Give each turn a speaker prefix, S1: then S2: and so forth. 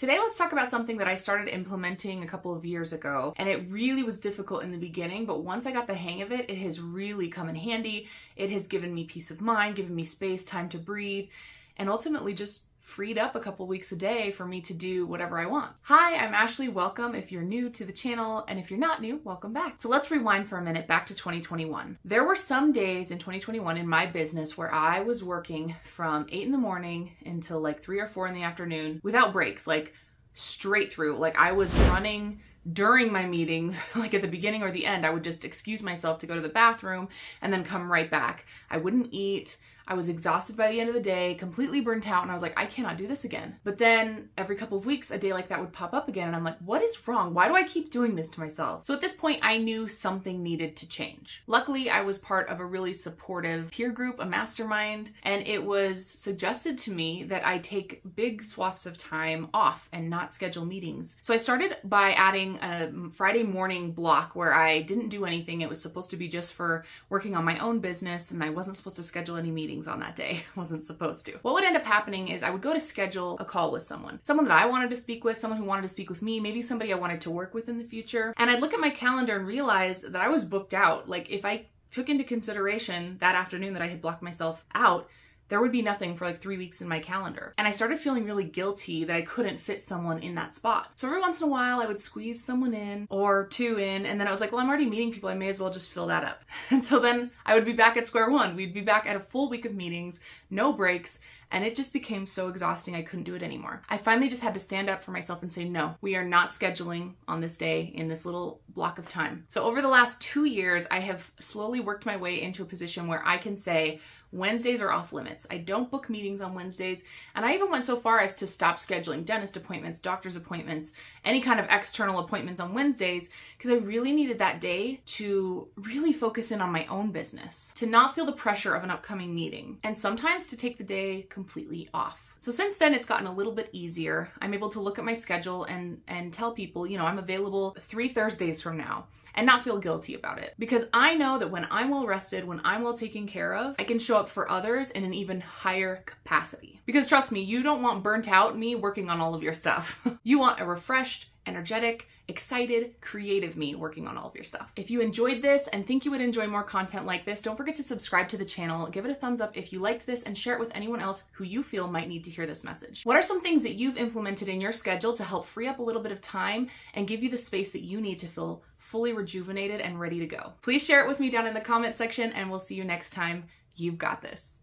S1: Today, let's talk about something that I started implementing a couple of years ago, and it really was difficult in the beginning, but once I got the hang of it, it has really come in handy. It has given me peace of mind, given me space, time to breathe, and ultimately just freed up a couple weeks a day for me to do whatever I want. Hi, I'm Ashley. Welcome if you're new to the channel, and if you're not new, welcome back. So let's rewind for a minute back to 2021. There were some days in 2021 in my business where I was working from 8 in the morning until like 3 or 4 in the afternoon without breaks, like straight through. Like I was running during my meetings, like at the beginning or the end. I would just excuse myself to go to the bathroom and then come right back. I wouldn't eat. I was exhausted by the end of the day, completely burnt out, and I was like, I cannot do this again. But then every couple of weeks, a day like that would pop up again, and I'm like, what is wrong? Why do I keep doing this to myself? So at this point, I knew something needed to change. Luckily, I was part of a really supportive peer group, a mastermind, and it was suggested to me that I take big swaths of time off and not schedule meetings. So I started by adding a Friday morning block where I didn't do anything. It was supposed to be just for working on my own business, and I wasn't supposed to schedule any meetings on that day. Wasn't supposed to. What would end up happening is I would go to schedule a call with someone that I wanted to speak with, someone who wanted to speak with me, maybe somebody I wanted to work with in the future. And I'd look at my calendar and realize that I was booked out. Like if I took into consideration that afternoon that I had blocked myself out, there would be nothing for like 3 weeks in my calendar. And I started feeling really guilty that I couldn't fit someone in that spot. So every once in a while I would squeeze someone in or two in, and then I was like, well, I'm already meeting people, I may as well just fill that up. And so then I would be back at square one. We'd be back at a full week of meetings, no breaks, and it just became so exhausting I couldn't do it anymore. I finally just had to stand up for myself and say, no, we are not scheduling on this day in this little block of time. So over the last 2 years, I have slowly worked my way into a position where I can say, Wednesdays are off limits. I don't book meetings on Wednesdays. And I even went so far as to stop scheduling dentist appointments, doctor's appointments, any kind of external appointments on Wednesdays, because I really needed that day to really focus in on my own business, to not feel the pressure of an upcoming meeting, and sometimes to take the day completely off. So since then, it's gotten a little bit easier. I'm able to look at my schedule and tell people, I'm available 3 Thursdays from now, and not feel guilty about it. Because I know that when I'm well rested, when I'm well taken care of, I can show up for others in an even higher capacity. Because trust me, you don't want burnt out me working on all of your stuff. You want a refreshed, energetic, excited, creative me working on all of your stuff. If you enjoyed this and think you would enjoy more content like this, don't forget to subscribe to the channel, give it a thumbs up if you liked this, and share it with anyone else who you feel might need to hear this message. What are some things that you've implemented in your schedule to help free up a little bit of time and give you the space that you need to feel fully rejuvenated and ready to go? Please share it with me down in the comment section, and we'll see you next time. You've got this.